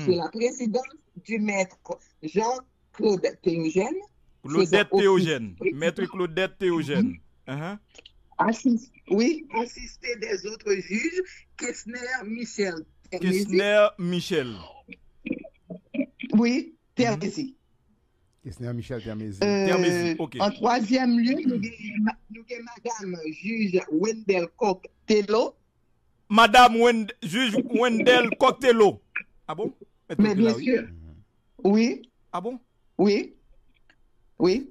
sous la présidence du maître Jean-Claude Théogène. Claudette Théogène. Maître Claudette Théogène. Oui, assisté des autres juges, Kessner Michel. Kessner Michel. Oui, Termézy. Kessner Michel Termézy. Ok. En troisième lieu, nous avons Madame juge Wendell Coctello. Madame juge Wendell Coctello. Ah bon? Mais bien sûr. Oui. Ah bon? Oui. Oui.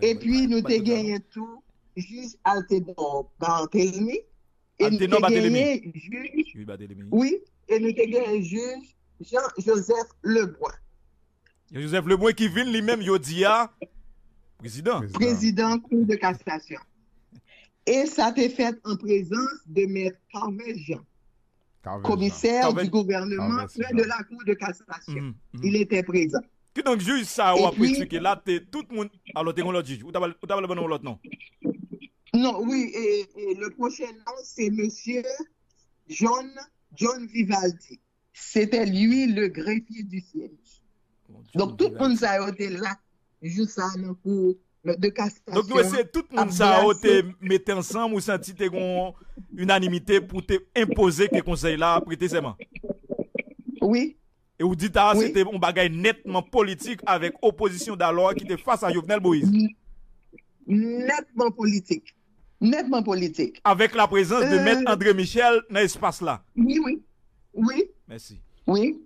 Et puis, nous avons gagné tout, juge Alténor Barthélemy. Et nous avons gagné juge. Oui. Et nous avons gagné juge Jean-Joseph Lebois. Joseph Lebois qui vient lui-même, Yodia, président. Président Cour de cassation. Et ça a été fait en présence de Maître Carmel Jean, commissaire du gouvernement près de la Cour de cassation. Il était présent. Qui donc juge ça ou après expliquer là, tout le monde. Alors, tu es l'autre juge. Ou tu as le bon nom l'autre nom? Non, oui, et le prochain nom, c'est monsieur John Vivaldi. C'était lui le greffier du siège. Donc, tout le monde a été là, juste ça, pour de cassation. Donc, nous essayons, tout le monde a été mis ensemble ou senti une unanimité pour te imposer que le conseil là prêter serment. Oui. Et vous dites, c'était un bagage nettement politique avec opposition d'alors qui était face à Jovenel Moïse. Nettement politique. Nettement politique. Avec la présence de Maître André Michel dans l'espace là. Oui, oui. Oui. Merci. Oui.